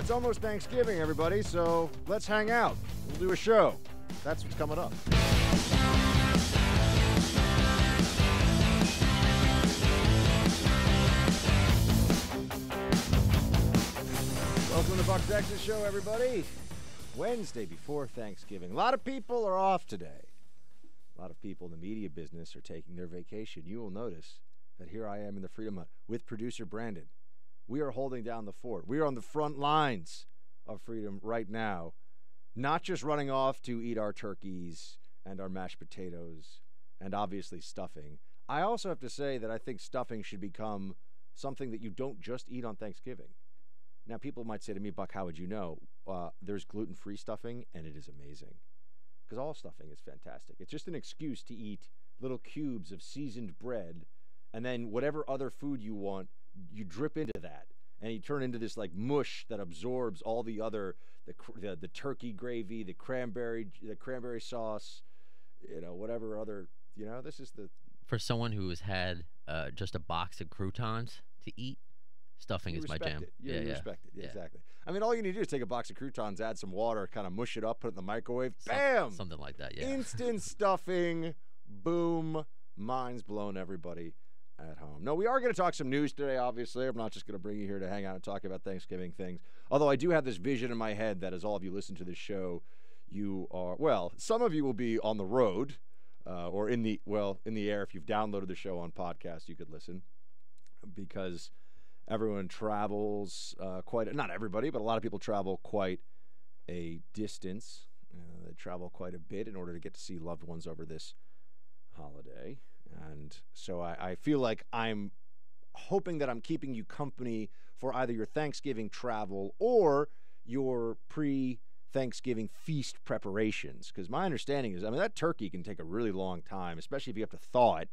It's almost Thanksgiving, everybody, so let's hang out. We'll do a show. That's what's coming up. Welcome to the Buck Texas Show, everybody. Wednesday before Thanksgiving. A lot of people are off today. A lot of people in the media business are taking their vacation. You will notice that here I am in the Freedom Hut with producer Brandon. We are holding down the fort. We are on the front lines of freedom right now, not just running off to eat our turkeys and our mashed potatoes and obviously stuffing. I also have to say that I think stuffing should become something that you don't just eat on Thanksgiving. Now, people might say to me, Buck, how would you know? There's gluten-free stuffing, and it is amazing. Because all stuffing is fantastic. It's just an excuse to eat little cubes of seasoned bread, and then whatever other food you want, you drip into that. And you turn into this like mush that absorbs all the other, the turkey gravy, the cranberry sauce, whatever other, this is the... For someone who has had just a box of croutons to eat, stuffing is my jam. You respect it. Yeah, exactly. I mean, all you need to do is take a box of croutons, add some water, kind of mush it up, put it in the microwave. Bam! Something like that, yeah. Instant stuffing. Boom. Mind's blown, everybody at home. No, we are going to talk some news today, obviously. I'm not just going to bring you here to hang out and talk about Thanksgiving things. Although I do have this vision in my head that as all of you listen to this show, you are, well, some of you will be on the road or in the air. If you've downloaded the show on podcast, you could listen because everyone travels not everybody, but a lot of people travel quite a distance. They travel quite a bit in order to get to see loved ones over this holiday. And so I feel like I'm hoping that I'm keeping you company for either your Thanksgiving travel or your pre-Thanksgiving feast preparations. Because my understanding is, that turkey can take a really long time, especially if you have to thaw it.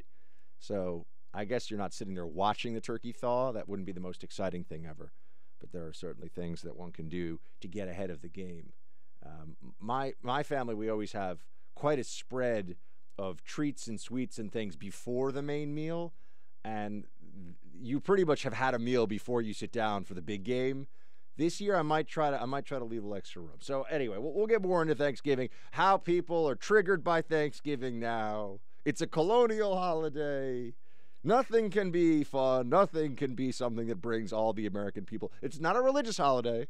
So I guess you're not sitting there watching the turkey thaw. That wouldn't be the most exciting thing ever. But there are certainly things that one can do to get ahead of the game. My family, we always have quite a spread of treats and sweets and things before the main meal. And you pretty much have had a meal before you sit down for the big game. This year, I might try to leave a little extra room. So anyway, we'll get more into Thanksgiving, how people are triggered by Thanksgiving now. It's a colonial holiday. Nothing can be fun. Nothing can be something that brings all the American people. It's not a religious holiday.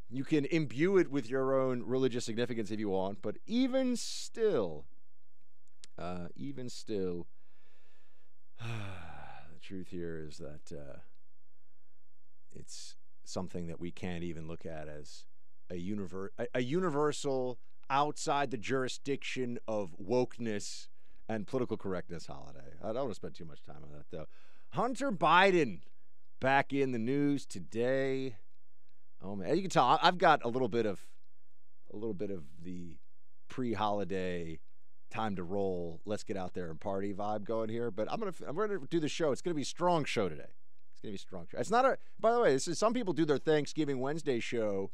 You can imbue it with your own religious significance if you want, but even still, the truth here is that it's something that we can't even look at as a universal, outside the jurisdiction of wokeness and political correctness holiday. I don't want to spend too much time on that, though. Hunter Biden back in the news today. Oh man, you can tell I've got a little bit of the pre-holiday time to roll. Let's get out there and party vibe going here. But I'm gonna do the show. It's gonna be a strong show today. It's gonna be a strong show. It's not a. By the way, this is some people do their Thanksgiving Wednesday show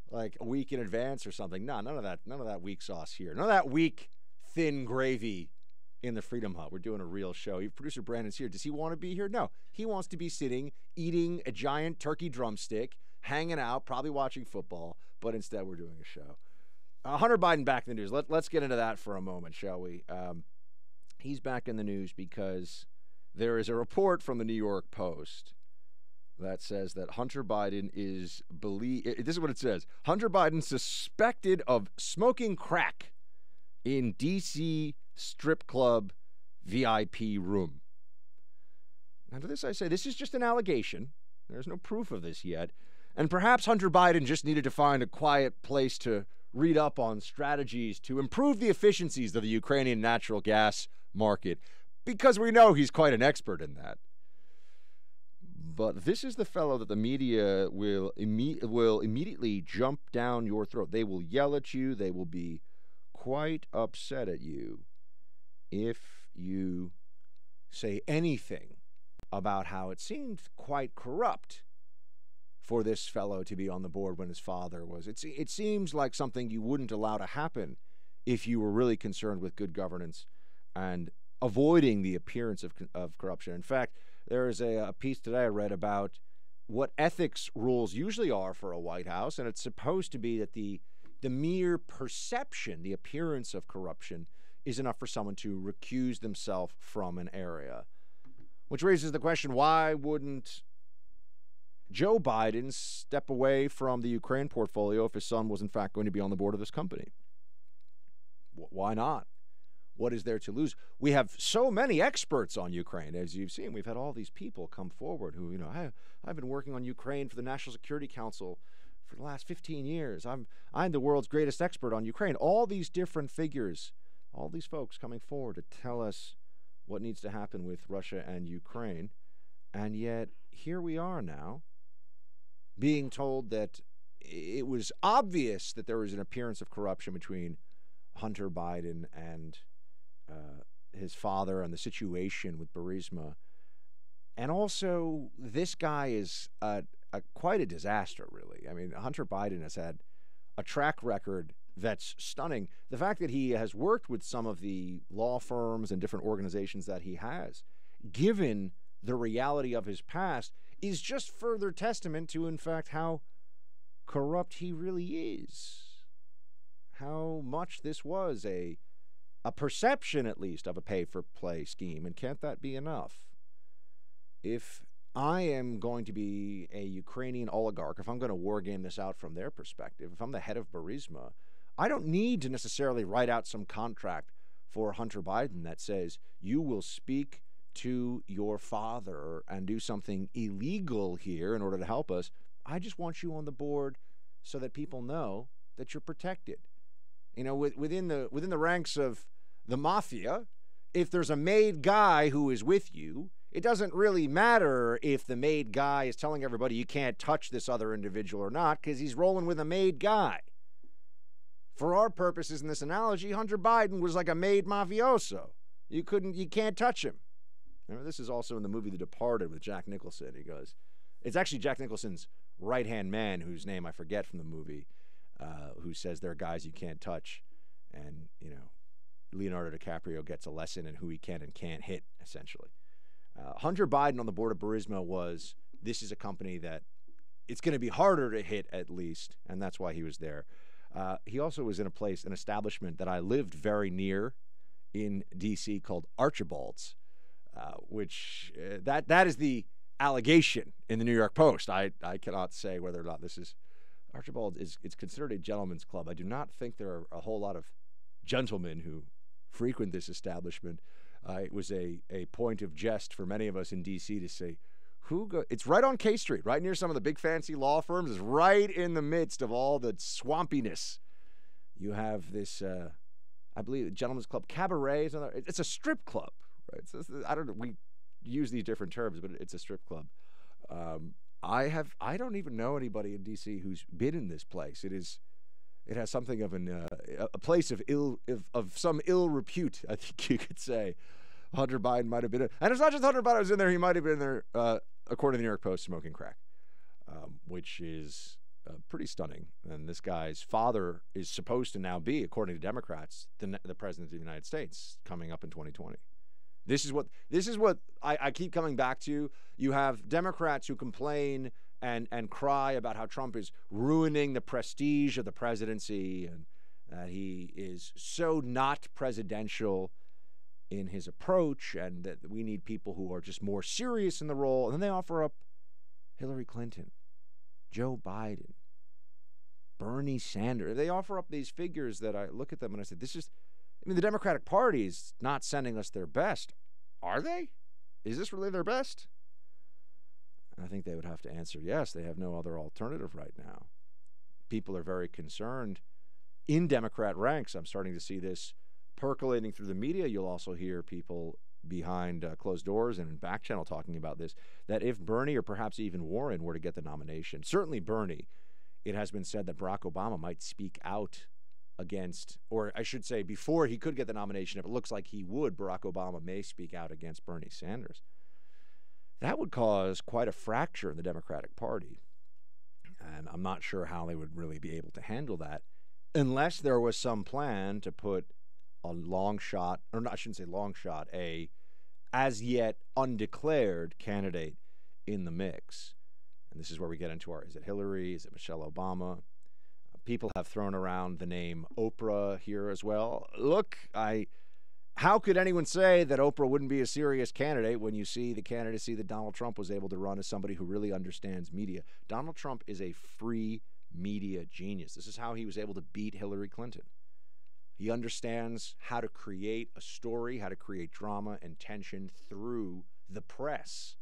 like a week in advance or something. No, none of that. None of that weak sauce here. None of that weak thin gravy in the Freedom Hut. We're doing a real show. Producer Brandon's here. Does he want to be here? No. He wants to be sitting, eating a giant turkey drumstick, hanging out, probably watching football, but instead we're doing a show. Hunter Biden back in the news. Let's get into that for a moment, shall we? He's back in the news because there is a report from the New York Post that says that Hunter Biden is this is what it says. Hunter Biden suspected of smoking crack in D.C. strip club VIP room. Now, to this I say, this is just an allegation. There's no proof of this yet. And perhaps Hunter Biden just needed to find a quiet place to read up on strategies to improve the efficiencies of the Ukrainian natural gas market, because we know he's quite an expert in that. But this is the fellow that the media will immediately jump down your throat. They will yell at you. They will be quite upset at you if you say anything about how it seemed quite corrupt for this fellow to be on the board when his father was. It seems like something you wouldn't allow to happen if you were really concerned with good governance and avoiding the appearance of corruption. In fact, there is a piece today I read about what ethics rules usually are for a White House, and it's supposed to be that the mere perception, the appearance of corruption, is enough for someone to recuse themselves from an area. Which raises the question, why wouldn't Joe Biden step away from the Ukraine portfolio if his son was in fact going to be on the board of this company? Why not? What is there to lose? We have so many experts on Ukraine, as you've seen. We've had all these people come forward who, I've been working on Ukraine for the National Security Council for the last 15 years. I'm the world's greatest expert on Ukraine. All these different figures, all these folks coming forward to tell us what needs to happen with Russia and Ukraine. And yet, here we are now, being told that it was obvious that there was an appearance of corruption between Hunter Biden and his father and the situation with Burisma. And also, this guy is quite a disaster, really. I mean, Hunter Biden has had a track record that's stunning. The fact that he has worked with some of the law firms and different organizations that he has, given the reality of his past, is just further testament to, in fact, how corrupt he really is. How much this was a perception, at least, of a pay-for-play scheme. And can't that be enough? If I am going to be a Ukrainian oligarch, if I'm going to war game this out from their perspective, if I'm the head of Burisma, I don't need to necessarily write out some contract for Hunter Biden that says you will speak to your father and do something illegal here in order to help us. I just want you on the board so that people know that you're protected. Within the ranks of the mafia, if there's a made guy who is with you, it doesn't really matter if the made guy is telling everybody you can't touch this other individual or not, because he's rolling with a made guy. For our purposes in this analogy, Hunter Biden was like a made mafioso. You can't touch him. Remember, this is also in the movie The Departed with Jack Nicholson. He goes, it's actually Jack Nicholson's right-hand man, whose name I forget from the movie, who says there are guys you can't touch. And, Leonardo DiCaprio gets a lesson in who he can and can't hit, essentially. Hunter Biden on the board of Burisma this is a company that it's going to be harder to hit, at least, and that's why he was there. He also was in an establishment that I lived very near in D.C. called Archibald's, which that is the allegation in the New York Post. I cannot say whether or not this is Archibald's. It's considered a gentleman's club. I do not think there are a whole lot of gentlemen who frequent this establishment. It was a point of jest for many of us in D.C. to say, it's right on K Street, right near some of the big fancy law firms. It's right in the midst of all the swampiness. You have this, I believe, Gentleman's Club Cabaret. It's a strip club, right? I don't know. We use these different terms, but it's a strip club. I don't even know anybody in D.C. who's been in this place. It has something of a place of some ill repute, I think you could say. Hunter Biden might have been in. And it's not just Hunter Biden was in there. He might have been there, according to the New York Post, smoking crack, which is pretty stunning. And this guy's father is supposed to now be, according to Democrats, the president of the United States coming up in 2020. This is what I keep coming back to. You have Democrats who complain and cry about how Trump is ruining the prestige of the presidency and that he is so not presidential in his approach and that we need people who are just more serious in the role. And then they offer up Hillary Clinton, Joe Biden, Bernie Sanders. They offer up these figures that I look at them and I say, the Democratic Party is not sending us their best. Are they? Is this really their best? I think they would have to answer yes. They have no other alternative right now. People are very concerned in Democrat ranks. I'm starting to see this percolating through the media. You'll also hear people behind closed doors and in back channel talking about this, that if Bernie or perhaps even Warren were to get the nomination, certainly Bernie, it has been said that Barack Obama might speak out against, or I should say before he could get the nomination, if it looks like he would, Barack Obama may speak out against Bernie Sanders. That would cause quite a fracture in the Democratic Party. And I'm not sure how they would really be able to handle that unless there was some plan to put a long shot, or not, I shouldn't say long shot, a as yet undeclared candidate in the mix. and this is where we get into is it Hillary? Is it Michelle Obama? People have thrown around the name Oprah here as well. Look, how could anyone say that Oprah wouldn't be a serious candidate when you see the candidacy that Donald Trump was able to run as somebody who really understands media? Donald Trump is a free media genius. This is how he was able to beat Hillary Clinton. He understands how to create a story, how to create drama and tension through the press.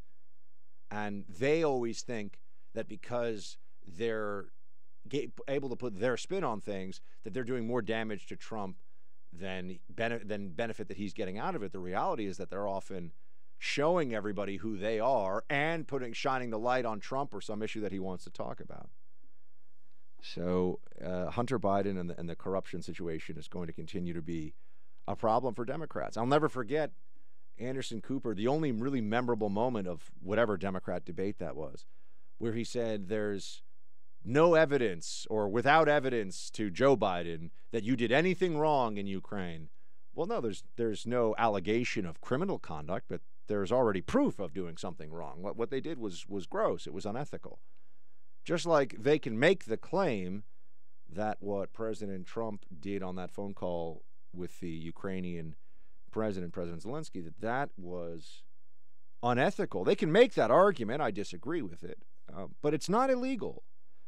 And they always think that because they're able to put their spin on things, that they're doing more damage to Trump than benefit that he's getting out of it. The reality is that they're often showing everybody who they are and shining the light on Trump or some issue that he wants to talk about. So Hunter Biden and the corruption situation is going to continue to be a problem for Democrats. I'll never forget Anderson Cooper, the only really memorable moment of whatever Democrat debate that was, where he said there's no evidence or without evidence to Joe Biden that you did anything wrong in Ukraine. Well, no, there's no allegation of criminal conduct, but there's already proof of doing something wrong. What they did was gross. It was unethical. Just like they can make the claim that what President Trump did on that phone call with the Ukrainian President Zelensky, that was unethical. They can make that argument. I disagree with it. But it's not illegal.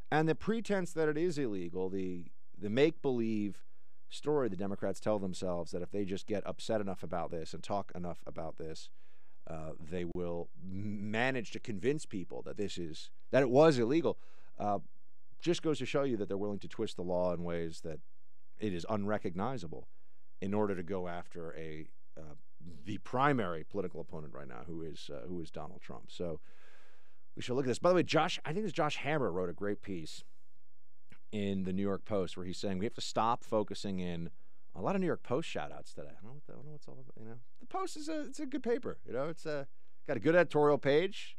And the pretense that it is illegal, the make-believe story the Democrats tell themselves that if they just get upset enough about this and talk enough about this, they will manage to convince people that it was illegal, just goes to show you that they're willing to twist the law in ways that it is unrecognizable in order to go after the primary political opponent right now, who is Donald Trump. So we should look at this. By the way, I think it's Josh Hammer wrote a great piece in the New York Post where he's saying we have to stop focusing in. A lot of New York Post shout-outs today. I don't know what it's all about. The Post it's a good paper. It's got a good editorial page.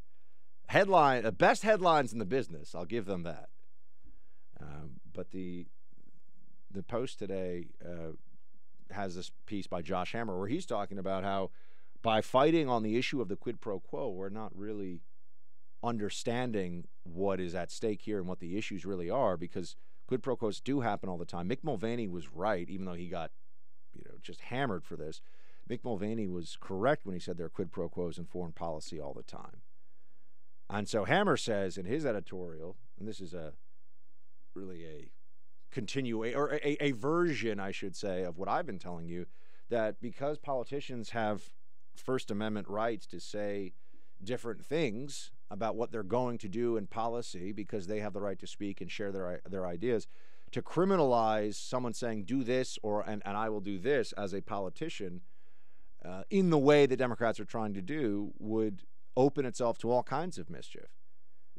Headline, best headlines in the business. I'll give them that. But the Post today has this piece by Josh Hammer where he's talking about how by fighting on the issue of the quid pro quo, we're not really understanding what is at stake here and what the issues really are, because quid pro quos do happen all the time. Mick Mulvaney was right, even though he got just hammered for this. Mick Mulvaney was correct when he said there are quid pro quos in foreign policy all the time. And so Hammer says in his editorial, and this is really a or a version, I should say, of what I've been telling you, that because politicians have First Amendment rights to say different things about what they're going to do in policy, because they have the right to speak and share their ideas, to criminalize someone saying do this and I will do this as a politician in the way that Democrats are trying to do would open itself to all kinds of mischief.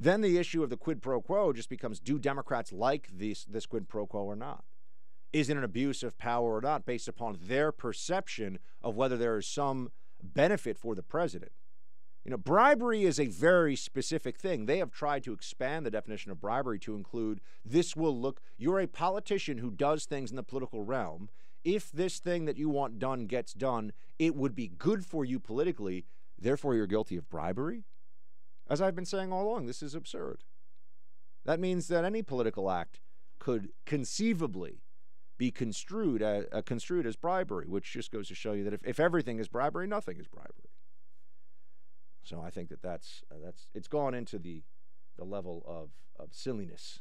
Then the issue of the quid pro quo just becomes, do Democrats like this quid pro quo or not? Is it an abuse of power or not based upon their perception of whether there is some benefit for the president? Bribery is a very specific thing. They have tried to expand the definition of bribery to include you're a politician who does things in the political realm. If this thing that you want done gets done, it would be good for you politically. Therefore, you're guilty of bribery? As I've been saying all along, this is absurd. That means that any political act could conceivably be construed as bribery, which just goes to show you that if everything is bribery, nothing is bribery. So I think that's it's gone into the level of silliness.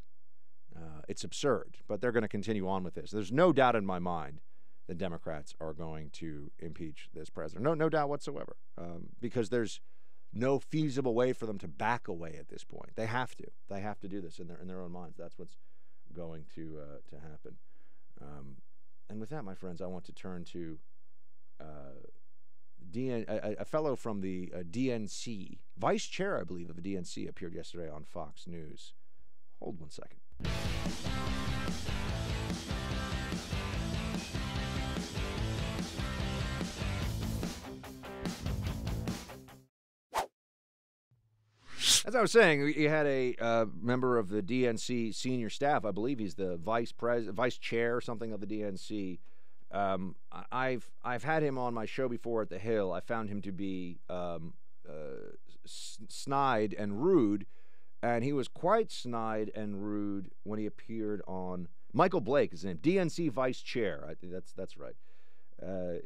It's absurd, but they're going to continue on with this. There's no doubt in my mind that Democrats are going to impeach this president. No doubt whatsoever, because there's no feasible way for them to back away at this point. They have to. They have to do this in their own minds. That's what's going to happen. And with that, my friends, I want to turn to a fellow from the DNC, vice chair, I believe, of the DNC, appeared yesterday on Fox News. Hold one second. As I was saying, you had a member of the DNC senior staff. I believe he's the vice chair or something of the DNC. I've had him on my show before at the Hill. I found him to be snide and rude And he was quite snide and rude when he appeared on Michael Blake, his name, DNC vice chair. I think that's right.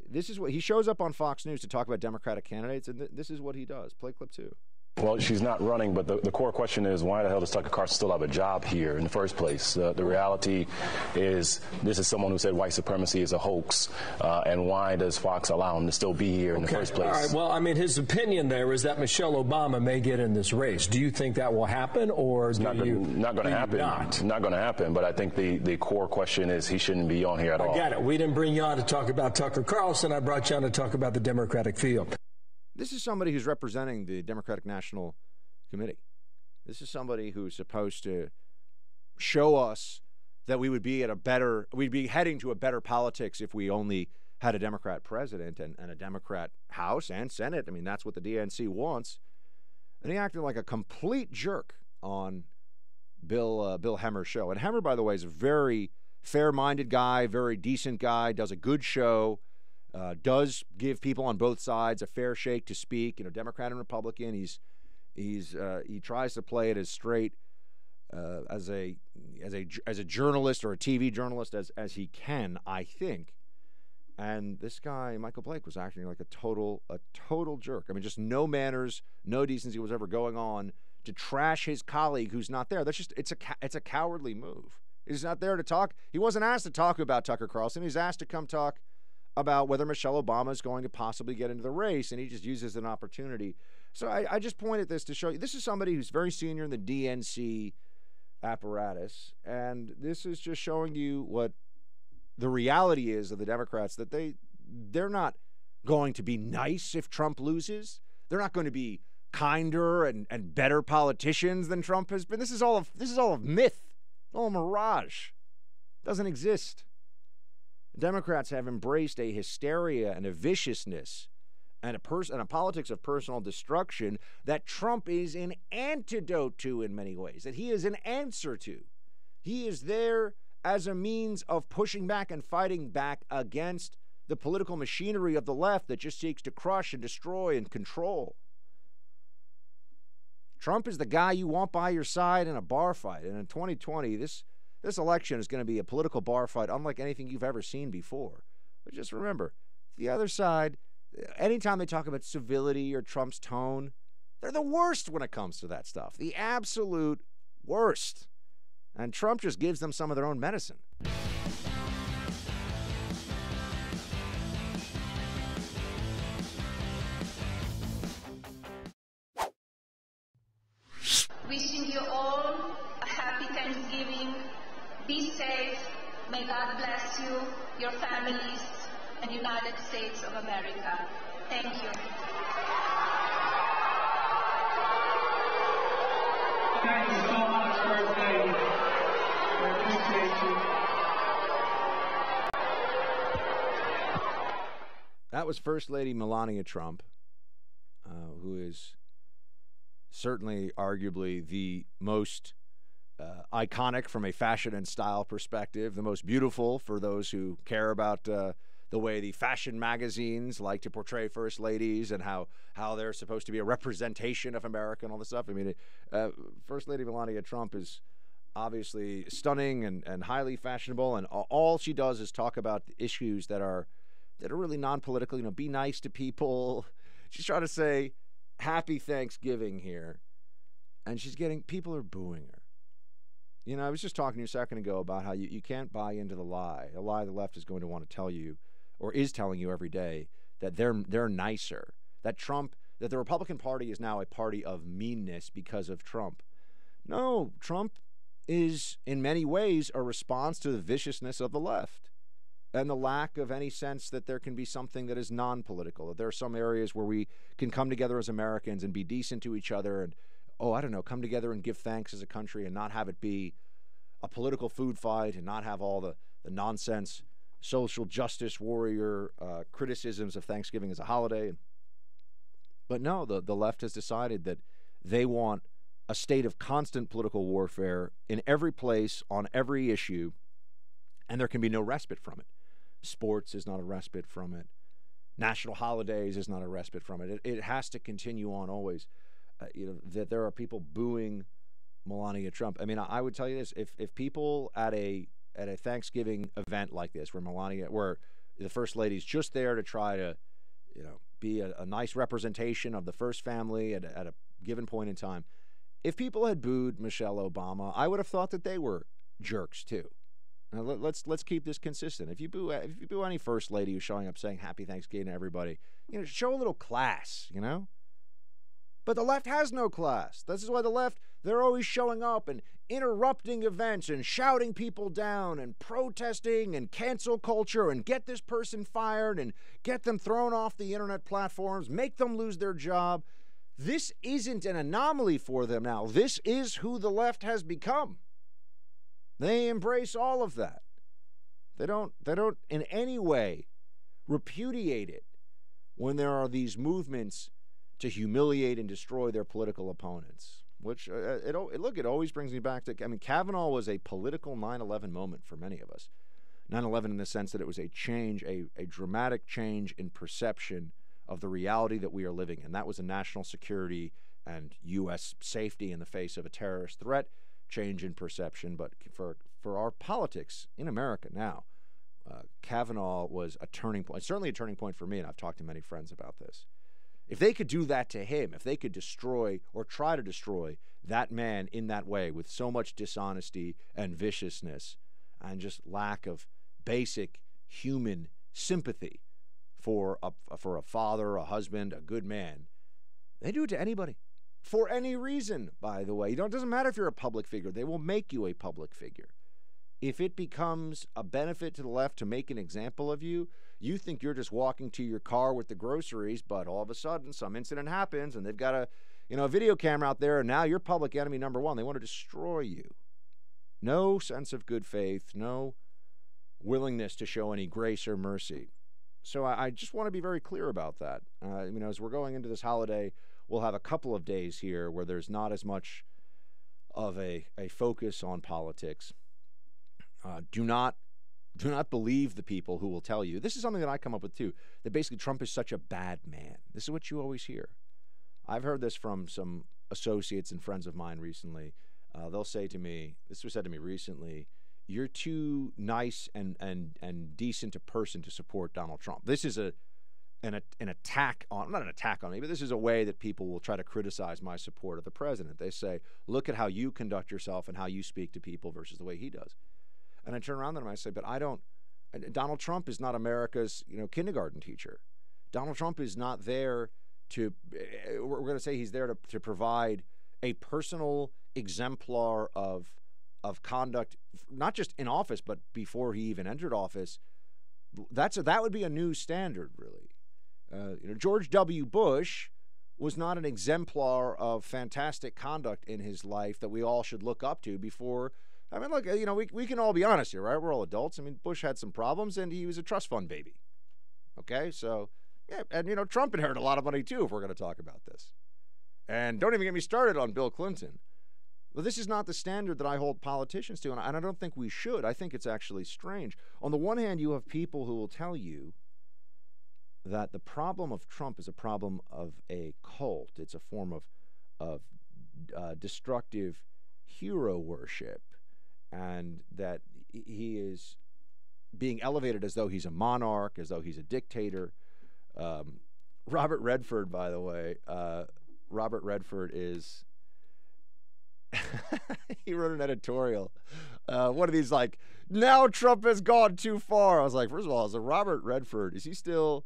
This is what he shows up on Fox News to talk about Democratic candidates, and this is what he does. Play clip 2. Well, she's not running, but the core question is, why the hell does Tucker Carlson still have a job here in the first place? The reality is, this is someone who said white supremacy is a hoax, and why does Fox allow him to still be here in the first place? All right. Well, I mean, his opinion there is that Michelle Obama may get in this race. Do you think that will happen, or it's not going to happen? Not going to happen. But I think the core question is, he shouldn't be on here at all. I get it. We didn't bring you on to talk about Tucker Carlson. I brought you on to talk about the Democratic field. This is somebody who's representing the Democratic National Committee. This is somebody who's supposed to show us that we'd be heading to a better politics if we only had a Democrat president and a Democrat House and Senate. I mean, that's what the DNC wants. And he acted like a complete jerk on Bill Hemmer's show. And Hemmer, by the way, is a very fair-minded guy, very decent guy, does a good show. Does give people on both sides a fair shake to speak. You know, Democrat and Republican. He tries to play it as straight as a journalist or a TV journalist as he can, I think. And this guy, Michael Blake, was acting like a total jerk. I mean, just no manners, no decency was ever going on to trash his colleague who's not there. That's just it's a cowardly move. He's not there to talk. He wasn't asked to talk about Tucker Carlson. He's asked to come talk about whether Michelle Obama is going to possibly get into the race, and he just uses an opportunity. So I just pointed this to show you, this is somebody who's very senior in the DNC apparatus, and this is just showing you what the reality is of the Democrats, that they're not going to be nice if Trump loses. They're not going to be kinder and better politicians than Trump has been. This is all a myth, all a mirage. It doesn't exist. Democrats have embraced a hysteria and a viciousness and a politics of personal destruction that Trump is an antidote to in many ways, that he is an answer to. He is there as a means of pushing back and fighting back against the political machinery of the left that just seeks to crush and destroy and control. Trump is the guy you want by your side in a bar fight. And in 2020, this election is going to be a political bar fight unlike anything you've ever seen before. But just remember, the other side, anytime they talk about civility or Trump's tone, they're the worst when it comes to that stuff. The absolute worst. And Trump just gives them some of their own medicine. Wishing you all a happy Thanksgiving. Be safe. May God bless you, your families, and United States of America. Thank you. Thank you so much, First Lady. We appreciate you. That was First Lady Melania Trump, who is certainly arguably the most iconic from a fashion and style perspective, the most beautiful for those who care about the way the fashion magazines like to portray first ladies and how they're supposed to be a representation of America and all this stuff. I mean, First Lady Melania Trump is obviously stunning and highly fashionable, and all she does is talk about issues that are really non-political. You know, be nice to people. She's trying to say Happy Thanksgiving here, and people are booing her. You know, I was just talking to you a second ago about how you can't buy into the lie the left is going to want to tell you, or is telling you every day, that they're nicer, that the Republican Party is now a party of meanness because of Trump. No, Trump is in many ways a response to the viciousness of the left and the lack of any sense that there can be something that is non-political, that there are some areas where we can come together as Americans and be decent to each other and, come together and give thanks as a country and not have it be a political food fight and not have all the nonsense social justice warrior criticisms of Thanksgiving as a holiday. But no, the left has decided that they want a state of constant political warfare in every place, on every issue, and there can be no respite from it. Sports is not a respite from it. National holidays is not a respite from it. It has to continue on always. That there are people booing Melania Trump. I mean, I would tell you this: if people at a Thanksgiving event like this, where the first lady's just there to try to, be a nice representation of the first family at a given point in time, if people had booed Michelle Obama, I would have thought that they were jerks too. Now, let's keep this consistent. If you boo any first lady who's showing up saying Happy Thanksgiving to everybody, show a little class, But the left has no class. This is why the left, they're always showing up and interrupting events and shouting people down and protesting and cancel culture and get this person fired and get them thrown off the internet platforms, make them lose their job. This isn't an anomaly for them now. This is who the left has become. They embrace all of that. They don't in any way repudiate it when there are these movements to humiliate and destroy their political opponents, which, it always brings me back to, Kavanaugh was a political 9/11 moment for many of us. 9/11 in the sense that it was a change, a dramatic change in perception of the reality that we are living in. That was a national security and U.S. safety in the face of a terrorist threat, change in perception. But for our politics in America now, Kavanaugh was a turning point, certainly a turning point for me, and I've talked to many friends about this. If they could do that to him, if they could destroy or try to destroy that man in that way with so much dishonesty and viciousness and just lack of basic human sympathy for a father, a husband, a good man, they do it to anybody for any reason, by the way. It doesn't matter if you're a public figure. They will make you a public figure. If it becomes a benefit to the left to make an example of you, you think you're just walking to your car with the groceries, but all of a sudden some incident happens and they've got a video camera out there, and now you're public enemy number one. They want to destroy you. No sense of good faith, no willingness to show any grace or mercy. So I just want to be very clear about that. As we're going into this holiday, we'll have a couple of days here where there's not as much of a focus on politics. Do not believe the people who will tell you. This is something that I come up with too, that basically Trump is such a bad man. This is what you always hear. I've heard this from some associates and friends of mine recently. They'll say to me, this was said to me recently, you're too nice and decent a person to support Donald Trump. This is an attack on, not an attack on me, but this is a way that people will try to criticize my support of the president. They say, look at how you conduct yourself and how you speak to people versus the way he does. And I turn around to them and I say, but Donald Trump is not America's, kindergarten teacher. Donald Trump is not there to, we're going to say he's there to provide a personal exemplar of conduct, not just in office, but before he even entered office. That would be a new standard, really. George W. Bush was not an exemplar of fantastic conduct in his life that we all should look up to before. Look, we can all be honest here, right? We're all adults. Bush had some problems, and he was a trust fund baby. Okay, so, yeah, and, Trump inherited a lot of money, too, if we're going to talk about this. And don't even get me started on Bill Clinton. But this is not the standard that I hold politicians to, and I don't think we should. I think it's actually strange. On the one hand, you have people who will tell you that the problem of Trump is a problem of a cult. It's a form of destructive hero worship, and that he is being elevated as though he's a monarch, as though he's a dictator. Robert Redford, by the way, Robert Redford is... he wrote an editorial. One of these, like, now Trump has gone too far. I was like, first of all, is Robert Redford, is he still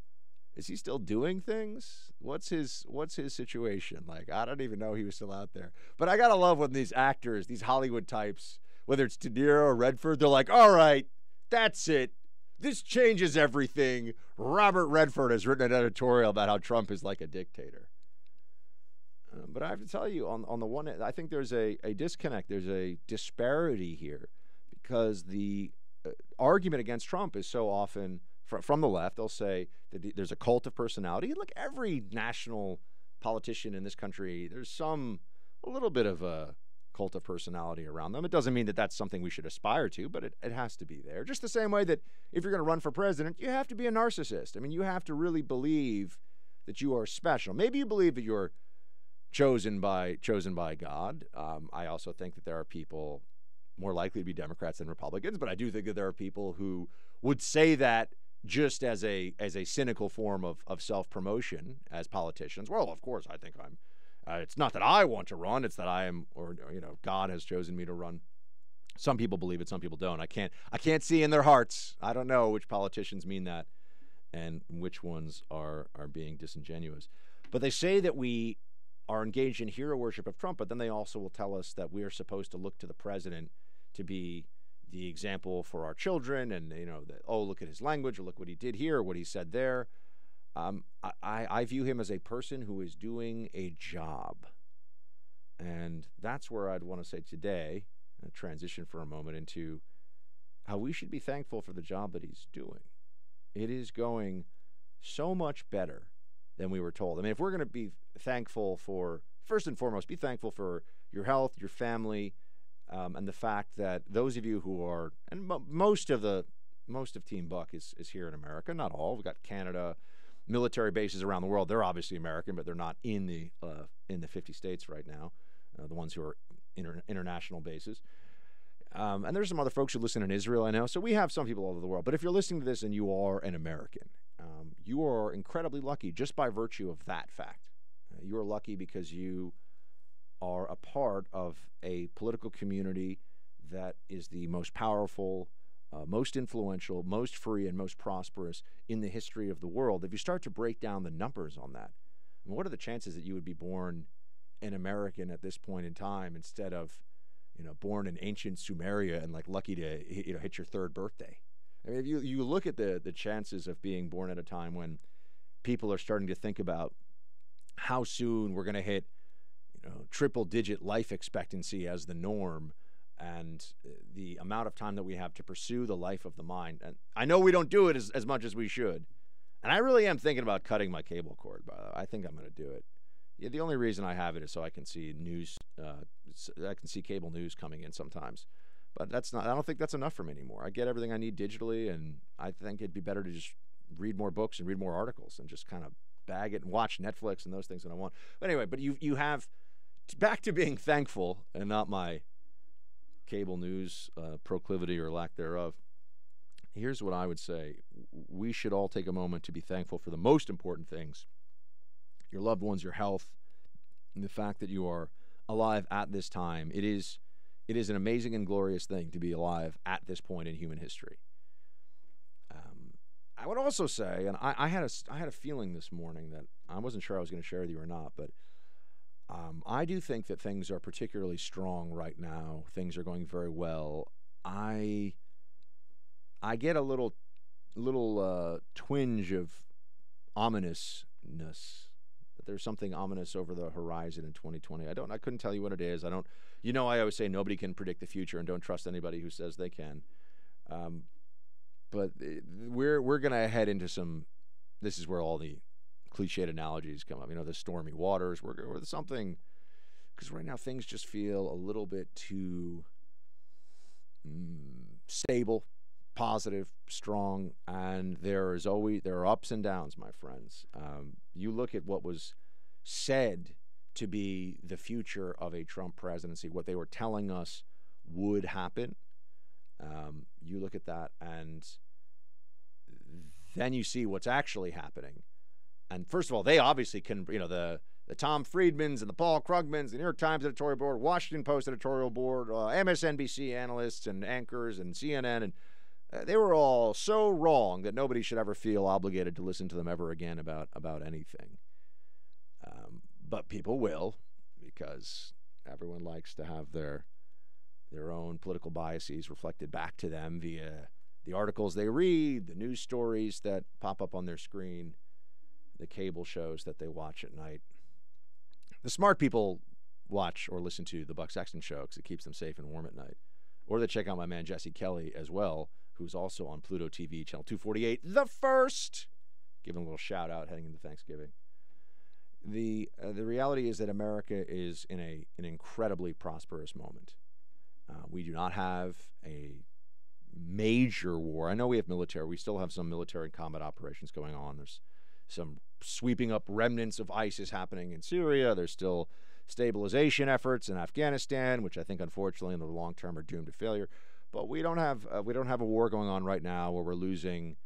doing things? What's his situation? Like, I don't even know he was still out there. But I gotta love when these actors, these Hollywood types, whether it's De Niro or Redford, they're like, all right, that's it. This changes everything. Robert Redford has written an editorial about how Trump is like a dictator. But I have to tell you, on the one hand, I think there's a disconnect. There's a disparity here because the argument against Trump is so often from the left. They'll say that there's a cult of personality. Look, every national politician in this country, there's a little bit of a cult of personality around them. It doesn't mean that that's something we should aspire to, but it has to be there. Just the same way that if you're going to run for president, you have to be a narcissist. You have to really believe that you are special. Maybe you believe that you're chosen by God. I also think that there are people more likely to be Democrats than Republicans, but I do think that there are people who would say that just as a cynical form of self-promotion as politicians. Well, of course, I think I'm. It's not that I want to run; it's that I am, or God has chosen me to run. Some people believe it, some people don't. I can't see in their hearts. I don't know which politicians mean that, and which ones are being disingenuous. But they say that we are engaged in hero worship of Trump, but then they also will tell us that we are supposed to look to the president to be the example for our children, and that, oh, look at his language, or look what he did here, or what he said there. I view him as a person who is doing a job, and that's where I'd want to say today, transition for a moment into how we should be thankful for the job that he's doing. It is going so much better than we were told. I mean, if we're going to be thankful for, first and foremost, be thankful for your health, your family, and the fact that those of you who are, and most of Team Buck is here in America, not all. We've got Canada, military bases around the world. They're obviously American, but they're not in the 50 states right now. The ones who are international bases. And there's some other folks who listen in Israel, I know. So we have some people all over the world. But if you're listening to this and you are an American, you are incredibly lucky just by virtue of that fact. You are lucky because you are a part of a political community that is the most powerful, most influential, most free, and most prosperous in the history of the world. If you start to break down the numbers on that, I mean, what are the chances that you would be born an American at this point in time instead of, born in ancient Sumeria and lucky to hit your third birthday? I mean, if you look at the chances of being born at a time when people are starting to think about how soon we're going to hit, triple-digit life expectancy as the norm, and the amount of time that we have to pursue the life of the mind. And I know we don't do it as much as we should. And I really am thinking about cutting my cable cord, by the way. I think I'm going to do it. Yeah, the only reason I have it is so I can see news. I can see cable news coming in sometimes. But that's not. I don't think that's enough for me anymore. I get everything I need digitally, and I think it'd be better to just read more books and read more articles and just kind of bag it and watch Netflix and those things that I want. But anyway, you have, back to being thankful and not my cable news proclivity or lack thereof. Here's what I would say. We should all take a moment to be thankful for the most important things. Your loved ones, your health, and the fact that you are alive at this time. It is an amazing and glorious thing to be alive at this point in human history. I would also say, and I had a feeling this morning that I wasn't sure I was going to share with you or not, but I do think that things are particularly strong right now. Things are going very well. I get a little twinge of ominousness. There's something ominous over the horizon in 2020. I couldn't tell you what it is. I always say nobody can predict the future, and don't trust anybody who says they can. But we're going to head into some, this is where all the cliched analogies come up. The stormy waters. We're something, because right now things just feel a little bit too stable, positive, strong, and there are ups and downs, my friends. You look at what was said to be the future of a Trump presidency, what they were telling us would happen. You look at that, and then you see what's actually happening. And first of all, they obviously can, the Tom Friedmans and the Paul Krugmans, the New York Times editorial board, Washington Post editorial board, MSNBC analysts and anchors and CNN, and they were all so wrong that nobody should ever feel obligated to listen to them ever again about anything. But people will, because everyone likes to have their own political biases reflected back to them via the articles they read, the news stories that pop up on their screen, the cable shows that they watch at night. The smart people watch or listen to the Buck Sexton show because it keeps them safe and warm at night. Or they check out my man Jesse Kelly as well, who's also on Pluto TV, channel 248, The First. Give him a little shout out heading into Thanksgiving. The reality is that America is in an incredibly prosperous moment. We do not have a major war. I know we have military. We still have some military and combat operations going on. There's some sweeping up remnants of ISIS happening in Syria. There's still stabilization efforts in Afghanistan, which I think unfortunately in the long term are doomed to failure. But we don't have a war going on right now where we're losing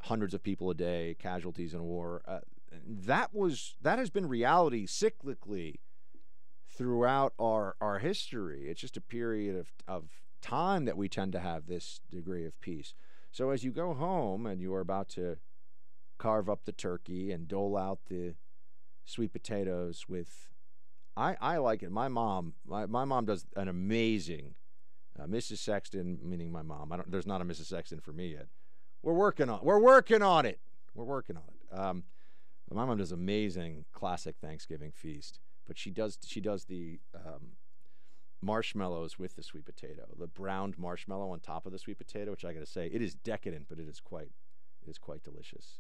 hundreds of people a day, casualties in a war. That has been reality cyclically throughout our history. It's just a period of time that we tend to have this degree of peace. So as you go home and you are about to carve up the turkey and dole out the sweet potatoes with, I like it. My mom does an amazing, Mrs. Sexton, meaning my mom. There's not a Mrs. Sexton for me yet. We're working on it. My mom does amazing classic Thanksgiving feast, but she does the marshmallows with the sweet potato, the browned marshmallow on top of the sweet potato, which I got to say, it is decadent, but it is quite delicious.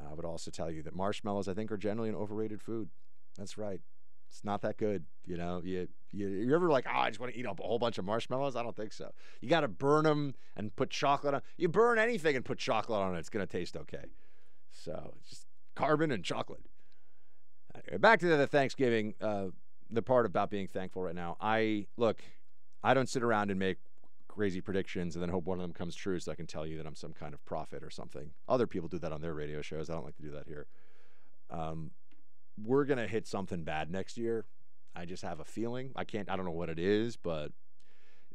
I would also tell you that marshmallows, I think, are generally an overrated food. That's right. It's not that good. You know, you're ever like, I just want to eat up a whole bunch of marshmallows? I don't think so. You got to burn them and put chocolate on. You burn anything and put chocolate on it, it's going to taste okay. So it's just carbon and chocolate. Back to the Thanksgiving, the part about being thankful right now. I don't sit around and make crazy predictions and then hope one of them comes true so I can tell you that I'm some kind of prophet or something. Other people do that on their radio shows. I don't like to do that here. We're going to hit something bad next year. I just have a feeling. I don't know what it is, but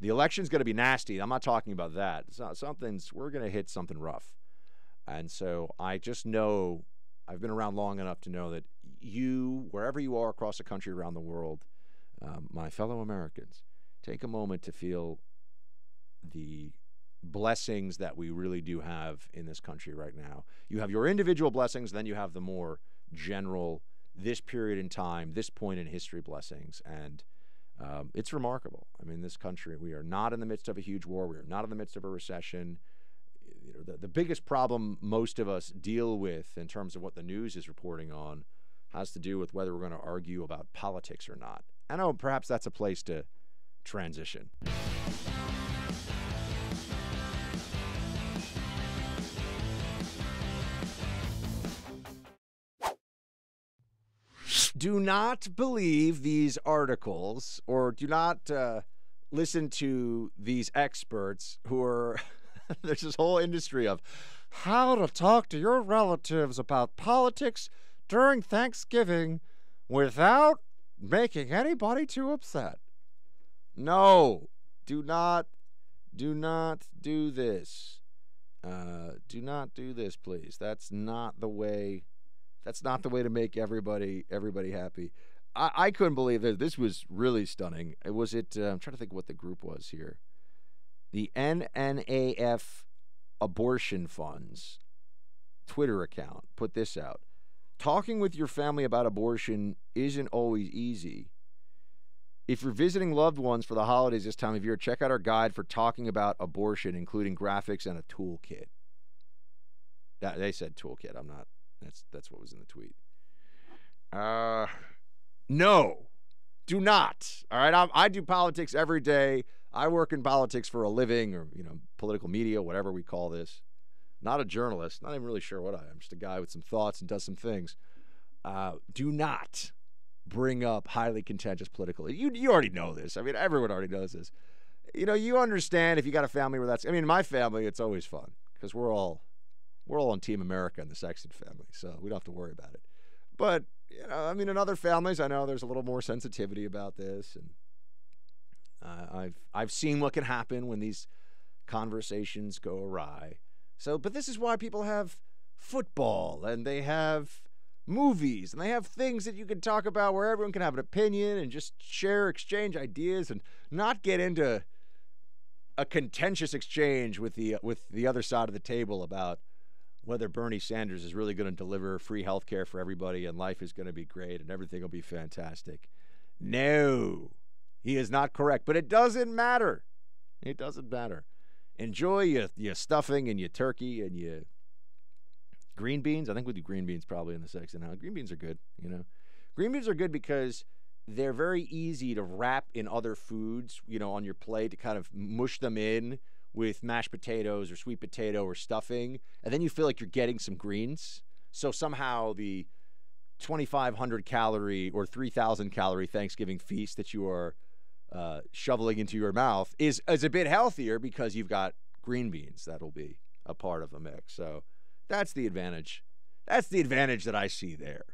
the election's going to be nasty. I'm not talking about that. We're going to hit something rough. And so I just know, I've been around long enough to know that you, wherever you are across the country, around the world, my fellow Americans, take a moment to feel the blessings that we really do have in this country right now. You have your individual blessings, then you have the more general, this period in time, this point in history blessings. And it's remarkable. I mean, this country, we are not in the midst of a huge war. We are not in the midst of a recession. You know, the biggest problem most of us deal with in terms of what the news is reporting on has to do with whether we're going to argue about politics or not. I know perhaps that's a place to transition. Do not believe these articles, or do not listen to these experts who are, there's this whole industry of how to talk to your relatives about politics during Thanksgiving without making anybody too upset. No, do not do this. Do not do this, please. That's not the way to make everybody happy. I couldn't believe that. This was really stunning. I'm trying to think what the group was here. The NNAF Abortion Funds Twitter account put this out. Talking with your family about abortion isn't always easy. If you're visiting loved ones for the holidays this time of year, check out our guide for talking about abortion, including graphics and a toolkit. They said toolkit. I'm not. That's what was in the tweet. No, do not. All right, I do politics every day. I work in politics for a living, or political media, whatever we call this. Not a journalist. Not even really sure what I am. I'm just a guy with some thoughts and does some things. Do not bring up highly contentious political. You already know this. I mean, everyone already knows this. You understand if you got a family where that's. I mean, my family, it's always fun because we're all on Team America in the Sexton family, so we don't have to worry about it. But in other families, I know there's a little more sensitivity about this, and I've seen what can happen when these conversations go awry. So, but this is why people have football, and they have movies, and they have things that you can talk about where everyone can have an opinion and just exchange ideas, and not get into a contentious exchange with the other side of the table about whether Bernie Sanders is really going to deliver free health care for everybody and life is going to be great and everything will be fantastic. No, he is not correct, but it doesn't matter. It doesn't matter. Enjoy your stuffing and your turkey and your green beans. I think we do green beans probably in the Sexton house. Green beans are good, Green beans are good because they're very easy to wrap in other foods, on your plate, to kind of mush them in with mashed potatoes or sweet potato or stuffing, and then you feel like you're getting some greens. So somehow the 2,500 calorie or 3,000 calorie Thanksgiving feast that you are shoveling into your mouth is a bit healthier because you've got green beans that'll be a part of the mix. So that's the advantage. That's the advantage that I see there.